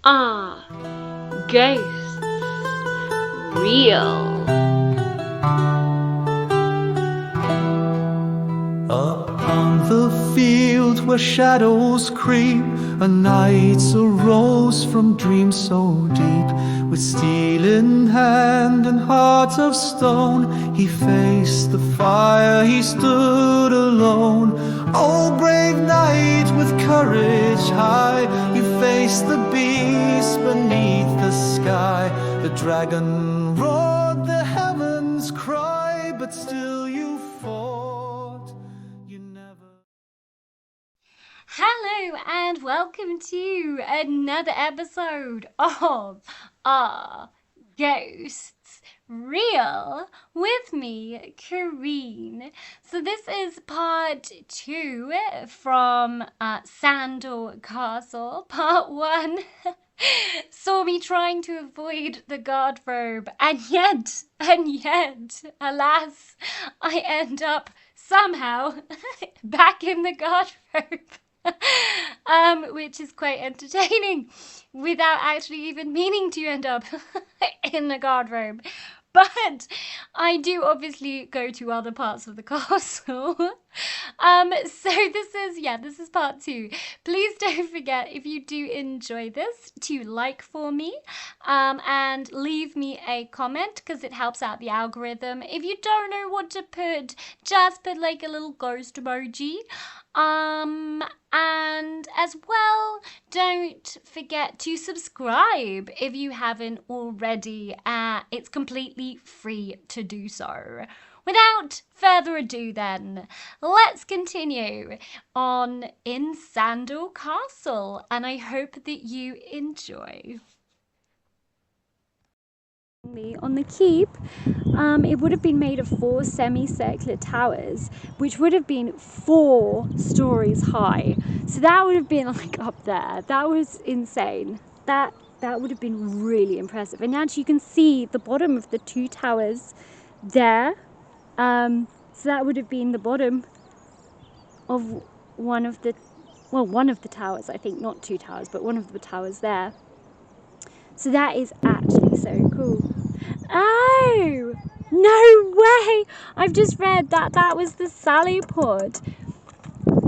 Are ghosts real? Upon the field where shadows creep, a knight arose from dreams so deep. With steel in hand and heart of stone, he faced the fire, he stood alone. Oh, brave knight with courage high, you faced the beast beneath the sky. The dragon roared, the heavens cried, but still you fought. You never... Hello and welcome to another episode of Are Ghosts Real? With me, Corinne. So this is part 2 from Sandal Castle. Part 1 saw me trying to avoid the guardrobe, and yet, alas, I end up somehow back in the guardrobe. Which is quite entertaining without actually even meaning to end up in the guardrobe. But I do obviously go to other parts of the castle. So this is part 2. Please don't forget, if you do enjoy this, to like for me and leave me a comment because it helps out the algorithm. If you don't know what to put, just put like a little ghost emoji. And as well, don't forget to subscribe if you haven't already. It's completely free to do so. Without further ado then, let's continue on in Sandal Castle, and I hope that you enjoy. On the keep, it would have been made of 4 semicircular towers, which would have been 4 stories high. So that would have been like up there. That was insane. That would have been really impressive. And actually, you can see the bottom of the 2 towers there. So that would have been the bottom of one of the towers, I think, not 2 towers, but one of the towers there. So that is actually so cool. Oh, no way! I've just read that was the Sally pod.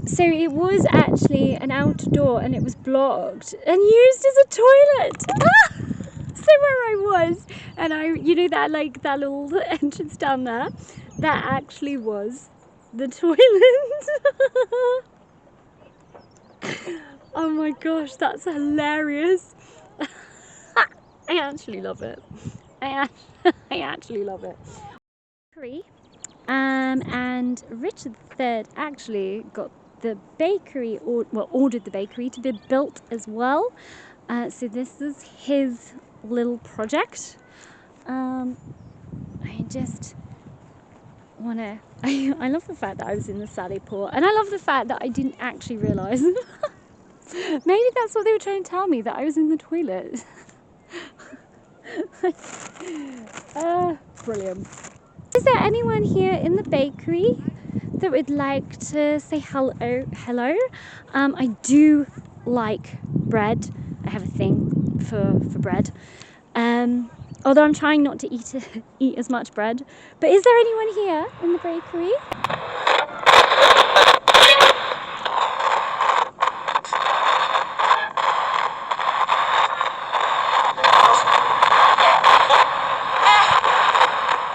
So it was actually an outdoor and it was blocked and used as a toilet. So where I was, and that little entrance down there, that actually was the toilet. Oh my gosh, that's hilarious. I actually love it. I actually love it. And Richard III actually got the bakery, ordered the bakery to be built as well. So this is his little project. I just want to... I love the fact that I was in the Sally port, and I love the fact that I didn't actually realise. Maybe that's what they were trying to tell me, that I was in the toilet. Brilliant. Is there anyone here in the bakery that would like to say hello? I do like bread. I have a thing for bread. Although I'm trying not to eat as much bread. But is there anyone here in the bakery?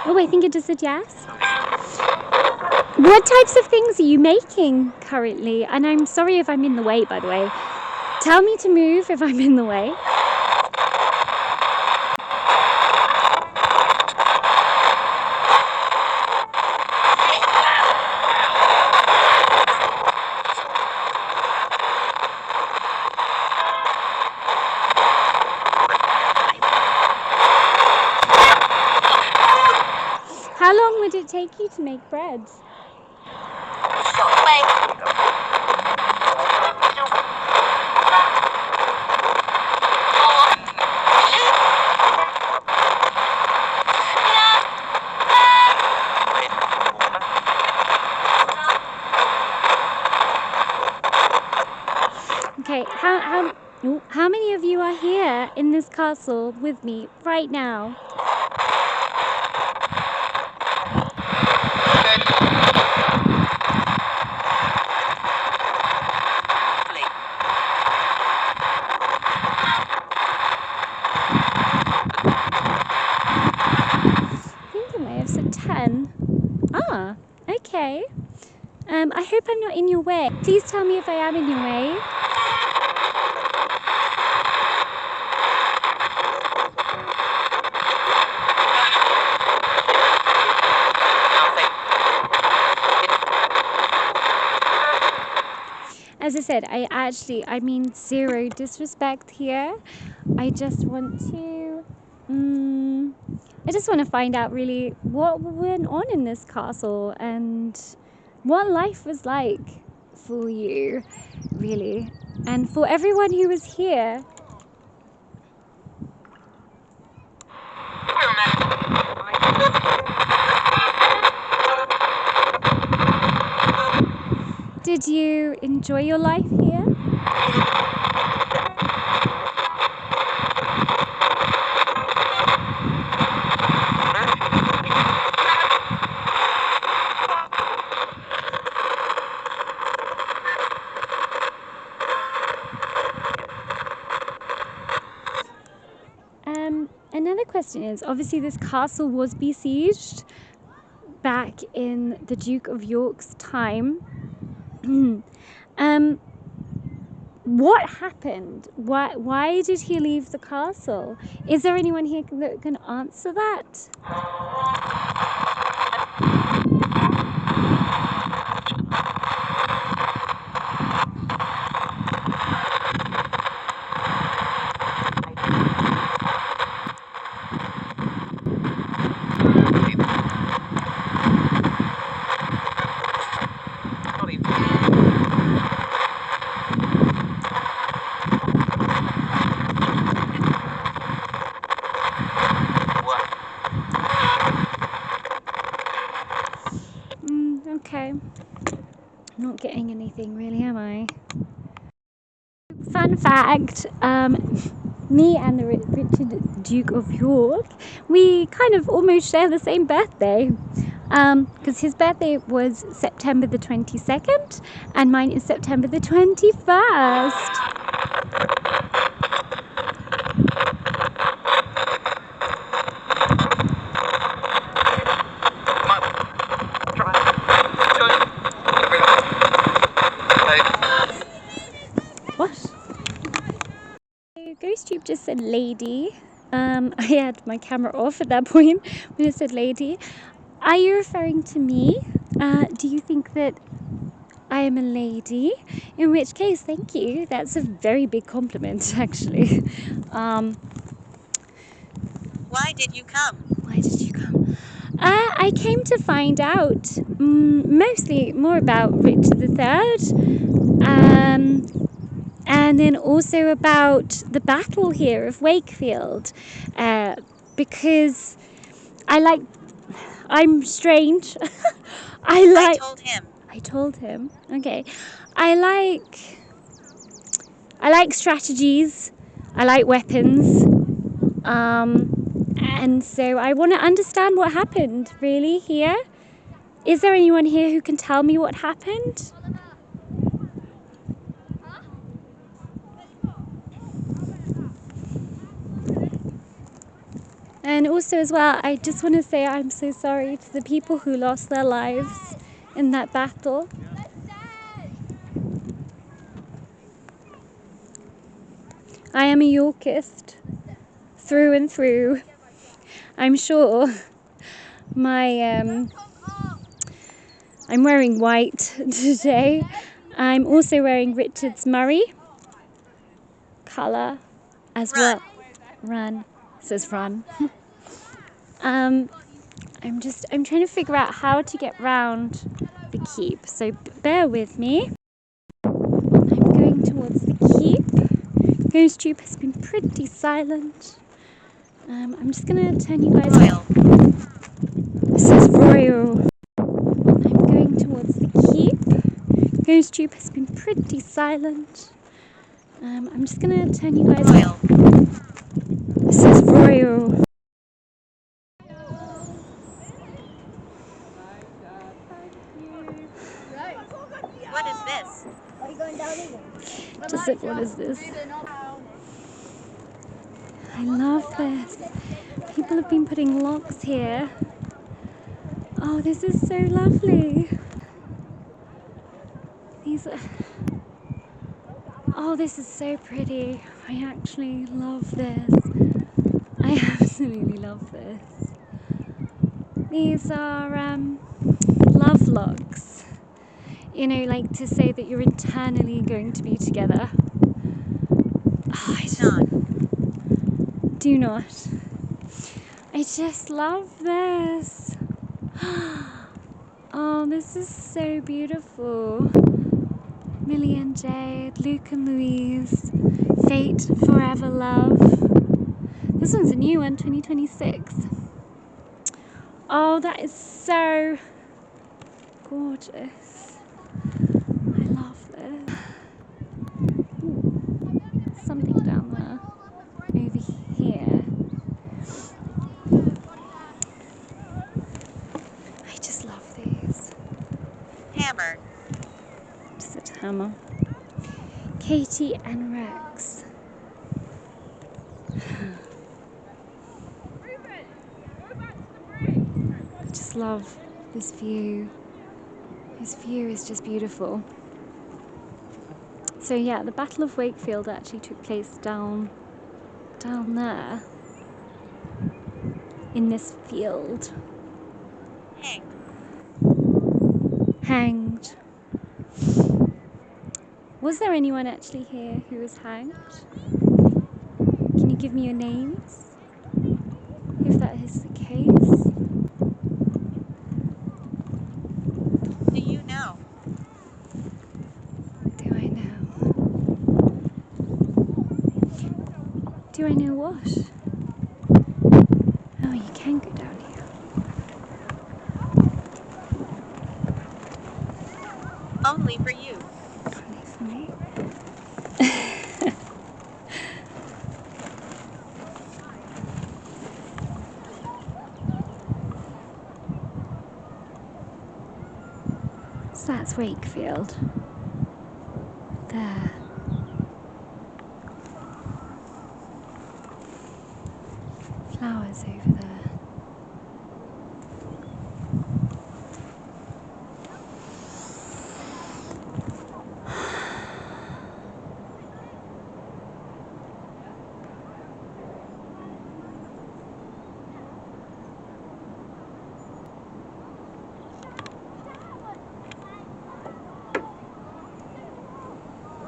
Oh, I think it just said yes. What types of things are you making currently? And I'm sorry if I'm in the way, by the way. Tell me to move if I'm in the way. How long would it take you to make bread? Okay, how many of you are here? here in this castle with me right now? I think I may have said 10. Ah, okay. I hope I'm not in your way. Please tell me if I am in your way. As I said, I mean zero disrespect here. I just want to, I just want to find out really what went on in this castle and what life was like for you, really, and for everyone who was here. Did you enjoy your life here? Another question is, obviously this castle was besieged back in the Duke of York's time. What happened? Why did he leave the castle? Is there anyone here that can answer that? Okay. I'm not getting anything really, am I? Fun fact, me and the Richard Duke of York, we kind of almost share the same birthday. Because his birthday was September the 22nd and mine is September the 21st. What? GhostTube just said lady. I had my camera off at that point when it said lady. Are you referring to me? Do you think that I am a lady? In which case, thank you. That's a very big compliment, actually. Why did you come? Why did you come? I came to find out mostly more about Richard III, and then also about the battle here of Wakefield, because I'm strange. I told him. I told him. Okay. I like strategies. I like weapons. And so I want to understand what happened really here. Is there anyone here who can tell me what happened? And also as well, I just want to say I'm so sorry to the people who lost their lives in that battle. I am a Yorkist through and through. I'm sure I'm wearing white today. I'm also wearing Richard's Murray colour as well. Run. It says run. I'm trying to figure out how to get round the keep, so bear with me. I'm going towards the keep. GhostTube has been pretty silent. I'm just gonna turn you guys off. It says royal. I'm going towards the keep. GhostTube has been pretty silent. I'm just gonna turn you guys off. This is royal. What is this? Just like, what is this? I love this. People have been putting locks here. Oh, this is so lovely. These are... Oh, this is so pretty. I actually love this. I absolutely love this. These are love locks. You know, like to say that you're eternally going to be together. Oh, do not. I just love this. Oh, this is so beautiful. Millie and Jade, Luke and Louise, Fate, Forever Love. This one's a new one, 2026. Oh, that is so gorgeous. I love this. Ooh, something down there. Over here. I just love these. Hammer. Just a hammer. Katie and Rex. I just love this view. This view is just beautiful. So yeah, the Battle of Wakefield actually took place down there in this field. Hanged. Was there anyone actually here who was hanged? Can you give me your names? If that is the case. Do you know? Do I know? Do I know what? Oh, you can go down here. Only for you. Only for me. So that's Wakefield. There. Flowers over there.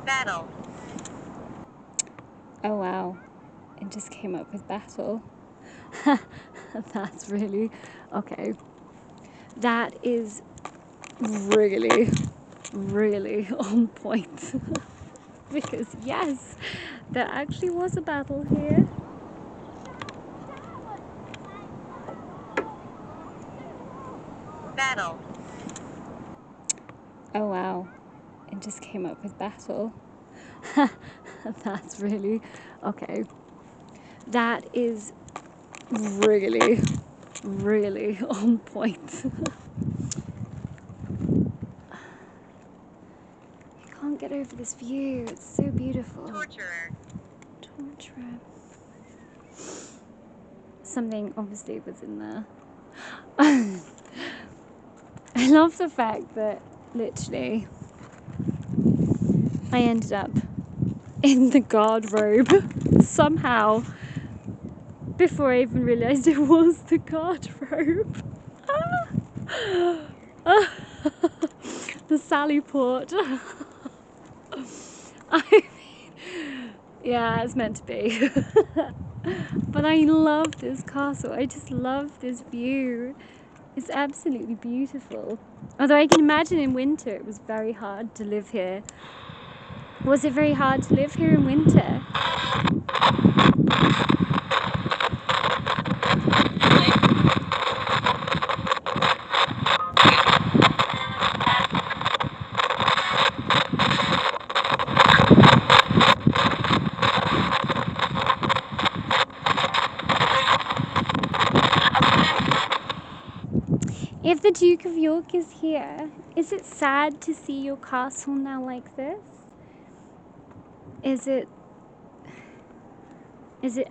Battle. Oh wow, it just came up with battle. That's really, okay. That is really, really on point. Because yes, there actually was a battle here. Battle. Oh wow, it just came up with battle. That's really, okay. That is really, really on point. You can't get over this view, it's so beautiful. Torturer. Torturer. Something obviously was in there. I love the fact that literally I ended up in the guardrobe somehow before I even realised it was the guardrobe. The Sally Port. I mean, yeah, it's meant to be. But I love this castle. I just love this view. It's absolutely beautiful. Although I can imagine in winter it was very hard to live here. Was it very hard to live here in winter? If the Duke of York is here, is it sad to see your castle now like this? Is it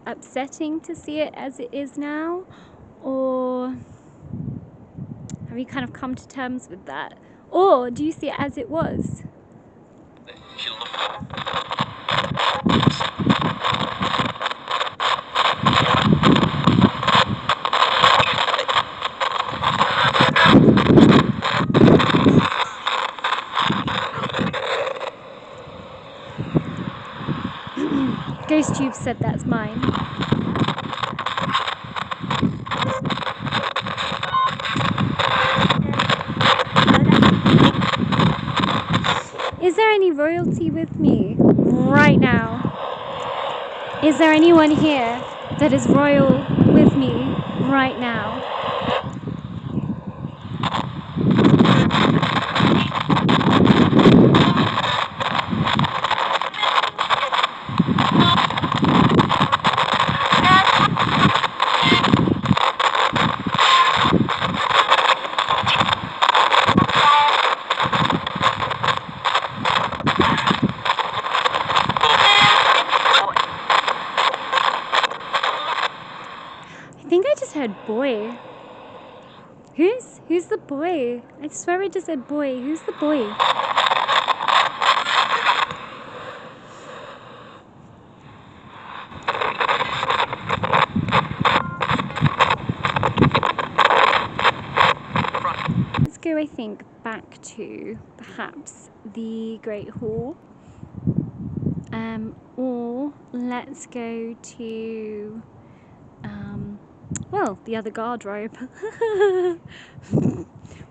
upsetting to see it as it is now? Or have you kind of come to terms with that? Or do you see it as it was? Ghost Tube said that's mine. Is there any royalty with me right now? Is there anyone here that is royal with me right now? I think I just heard boy. Who's the boy? I swear I just said boy. Who's the boy? Let's go, I think, back to perhaps the Great Hall. Or let's go to well, the other guardrobe.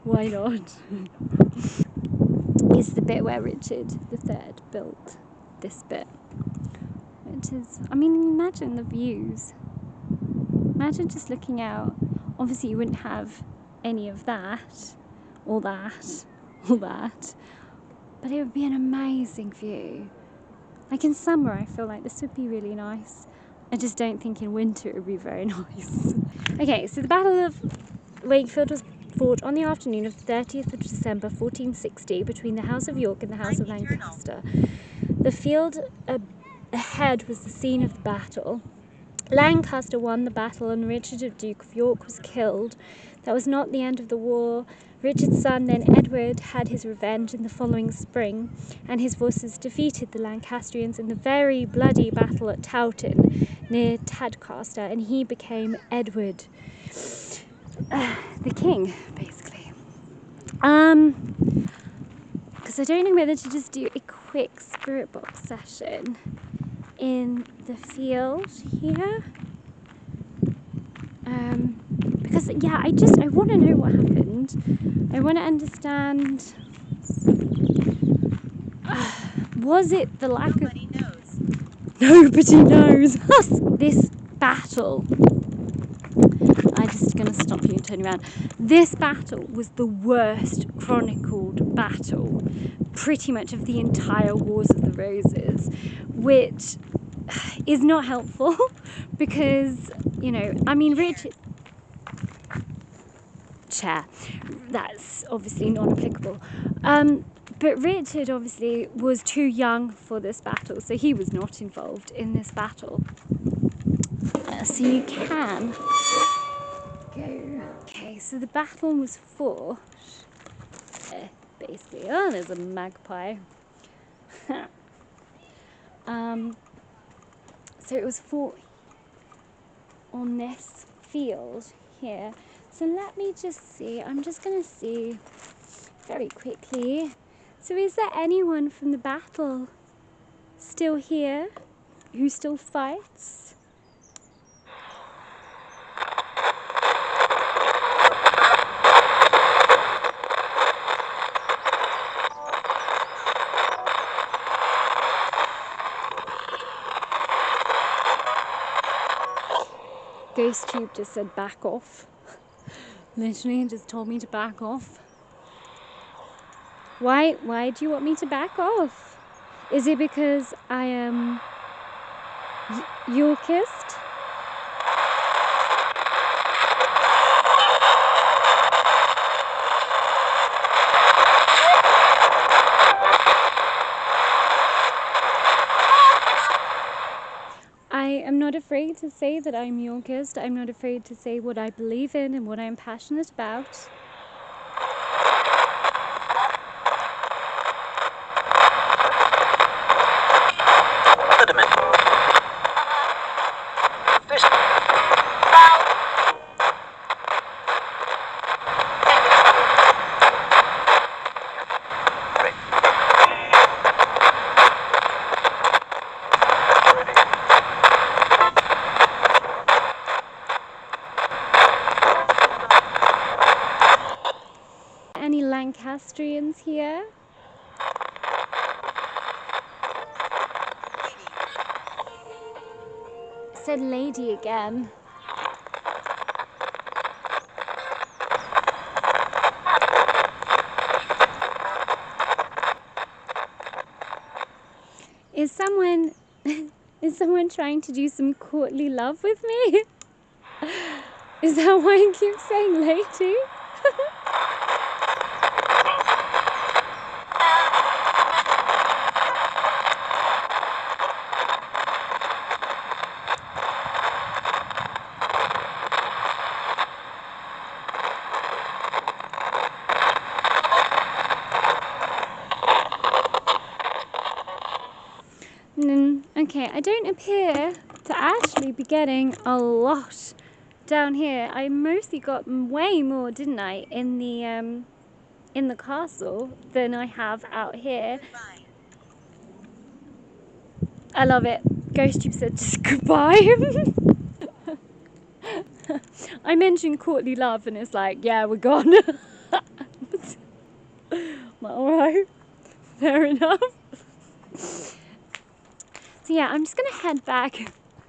Why not? Is the bit where Richard III built this bit. Which is, I mean, imagine the views. Imagine just looking out. Obviously you wouldn't have any of that, or that, or that. But it would be an amazing view. Like in summer, I feel like this would be really nice. I just don't think in winter it would be very nice. Okay, so the Battle of Wakefield was fought on the afternoon of the 30th of December 1460 between the House of York and the House of Lancaster. The field ahead was the scene of the battle. Lancaster won the battle and Richard, Duke of York, was killed. That was not the end of the war. Richard's son, then Edward, had his revenge in the following spring, and his forces defeated the Lancastrians in the very bloody battle at Towton, near Tadcaster, and he became Edward, the king, basically. Because I don't know whether to just do a quick spirit box session in the field here. Because yeah, I want to know what happened. I want to understand. Was it the lack Nobody knows. Nobody knows. This battle. I'm just going to stop you and turn around. This battle was the worst chronicled battle, pretty much of the entire Wars of the Roses, which is not helpful because, you know, I mean, Richard. Chair. That's obviously not applicable. But Richard obviously was too young for this battle, so he was not involved in this battle. So you can go. Okay, so the battle was fought. Basically, oh, there's a magpie. So it was fought on this field here. So let me just see. I'm just going to see very quickly. So is there anyone from the battle still here who still fights? Ghost Tube just said back off. Literally just told me to back off. Why do you want me to back off? Is it because I am Yorkist? not afraid to say that I'm your ghost. I'm not afraid to say what I believe in and what I'm passionate about. Any Lancastrians here? Said lady again. Is someone is someone trying to do some courtly love with me? Is that why I keep saying lady? Okay, I don't appear to actually be getting a lot down here. I mostly got way more, didn't I, in the castle than I have out here. Goodbye. I love it. Ghost Tube said just goodbye. I mentioned courtly love and it's like, yeah, we're gone. Alright, fair enough. So yeah, I'm just gonna head back.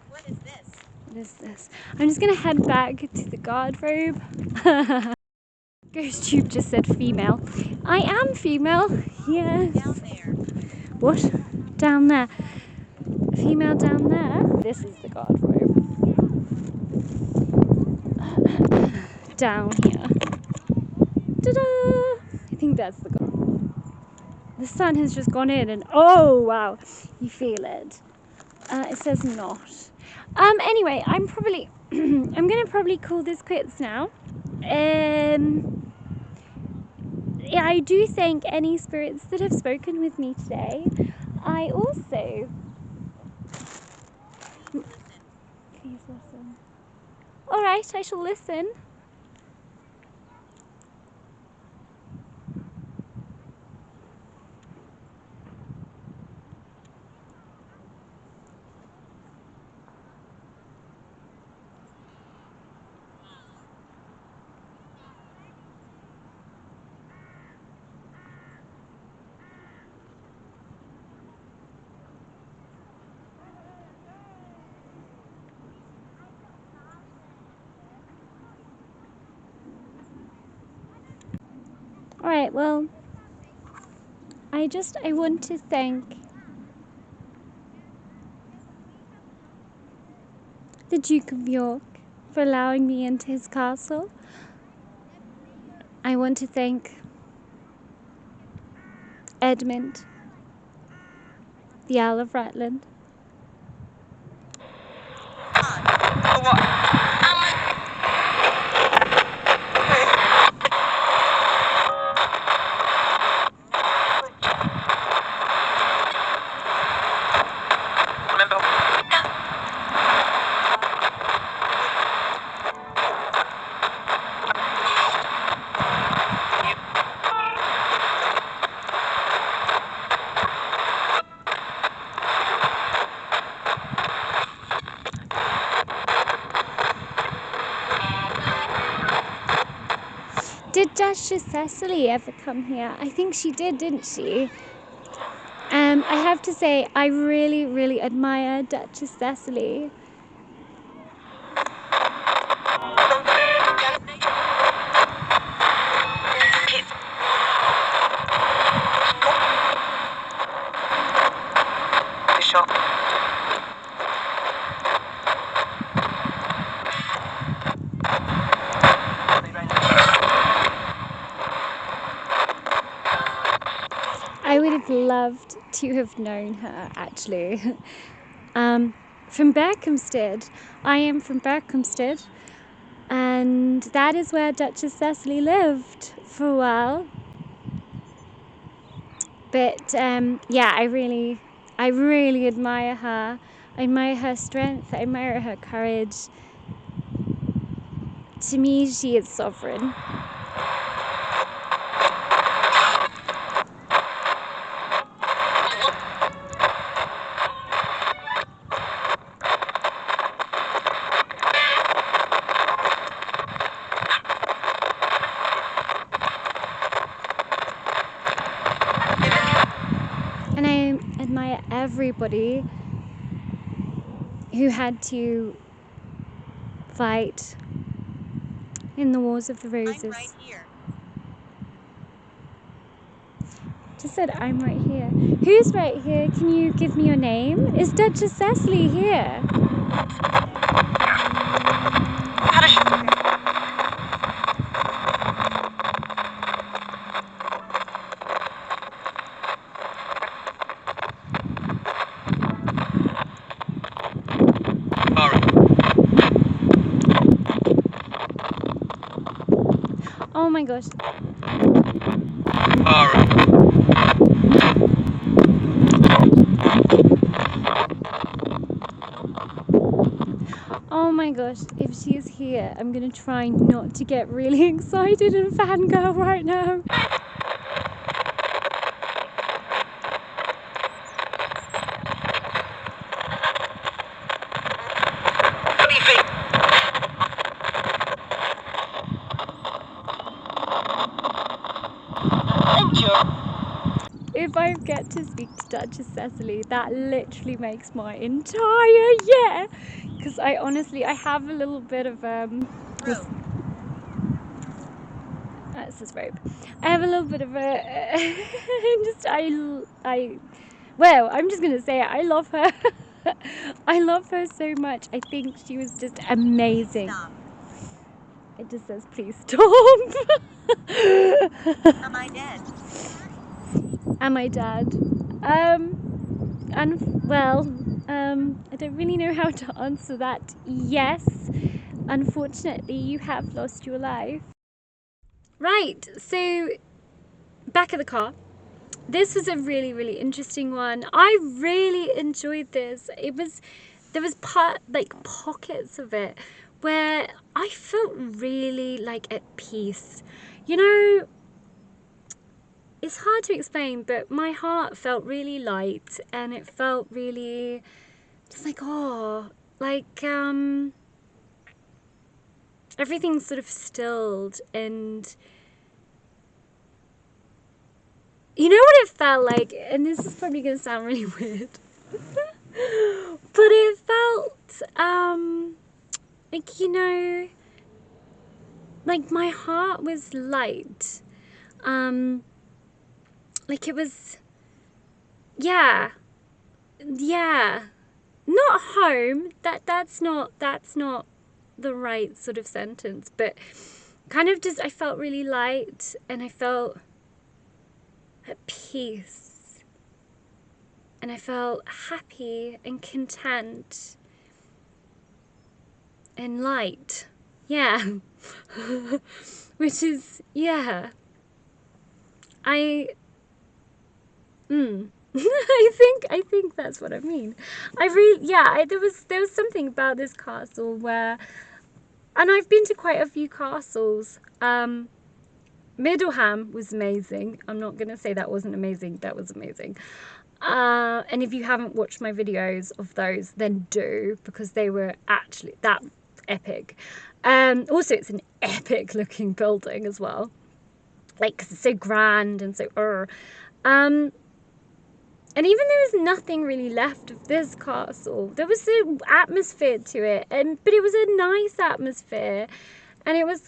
What is this? What is this? I'm just gonna head back to the guardrobe. Ghost Tube just said female. I am female, yes. Down there. What? Down there. Female down there. This is the guardrobe. Down here. Ta-da! I think that's the guardrobe. The sun has just gone in and oh wow, you feel it. It says not. Anyway, I'm probably I'm gonna probably call this quits now. Yeah, I do thank any spirits that have spoken with me today. I also please listen. All right, I shall listen. All right, well, I want to thank the Duke of York for allowing me into his castle. I want to thank Edmund, the Owl of Rutland. Did Duchess Cecily ever come here? I think she did, didn't she? I have to say, I really, really admire Duchess Cecily. I would have loved to have known her, actually. from Berkhamsted. I am from Berkhamsted, and that is where Duchess Cecily lived for a while. But yeah, I really admire her. I admire her strength. I admire her courage. To me, she is sovereign. And I admire everybody who had to fight in the Wars of the Roses. I'm right here. Just said I'm right here. Who's right here? Can you give me your name? Is Duchess Cecily here? Oh my gosh. Oh my gosh, if she is here, I'm gonna try not to get really excited and fangirl right now. If I get to speak to Duchess Cecily, that literally makes my entire year. Because I honestly, I have a little bit of this. This is robe. I have a little bit of a. Well, I'm just gonna say it. I love her. I love her so much. I think she was just amazing. Stop. It just says, please stop. Am I dead? Am I dead? I don't really know how to answer that. Yes, unfortunately, you have lost your life. Right, so back at the car. This was a really, really interesting one. I really enjoyed this. There was pockets of it where I felt really like at peace. You know, it's hard to explain, but my heart felt really light, and it felt really just like, oh, like everything sort of stilled. And you know what it felt like, and this is probably gonna sound really weird, but it felt like, you know, like my heart was light, like it was, yeah, not home, that's not the right sort of sentence, but kind of just, I felt really light, and I felt at peace, and I felt happy and content and light, yeah. Which is, yeah, I I think that's what I mean. There was something about this castle where, and I've been to quite a few castles. Middleham was amazing. I'm not gonna say that wasn't amazing. That was amazing. And if you haven't watched my videos of those, then do, because they were actually that epic. Also, it's an epic looking building as well, like, 'cause it's so grand and so and even there was nothing really left of this castle, there was an atmosphere to it, but it was a nice atmosphere, and it was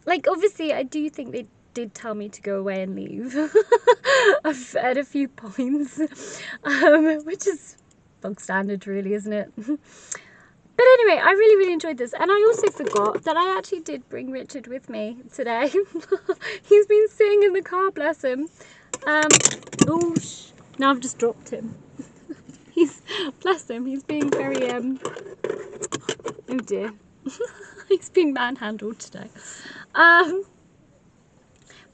like obviously I do think they did tell me to go away and leave at a few points, which is bog standard really, isn't it? But anyway, I really, really enjoyed this. And I also forgot that I actually did bring Richard with me today. He's been sitting in the car, bless him. Now I've just dropped him. He's, bless him, he's being very, oh dear. He's being manhandled today. But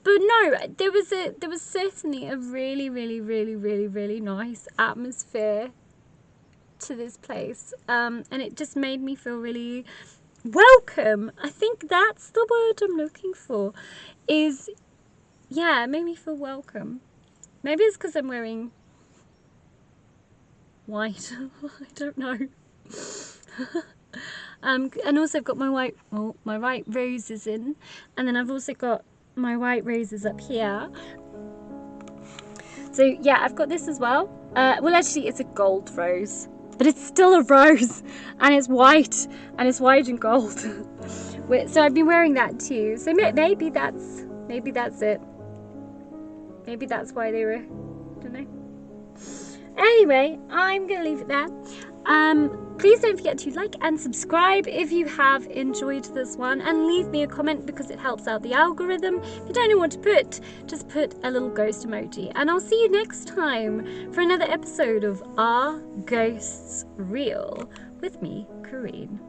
no, there was certainly a really nice atmosphere to this place, and it just made me feel really welcome. I think that's the word I'm looking for. It made me feel welcome. Maybe it's because I'm wearing white. I don't know. And also I've got my white roses in, and then I've also got my white roses up here. So yeah, I've got this as well. Well, actually it's a gold rose, but it's still a rose, and it's white and gold. So I've been wearing that too. So maybe that's it. Maybe that's why they were, I don't know. Anyway, I'm gonna leave it there. Please don't forget to like and subscribe if you have enjoyed this one, and leave me a comment because it helps out the algorithm. If you don't know what to put, just put a little ghost emoji, and I'll see you next time for another episode of Are Ghosts Real with me, Corinne.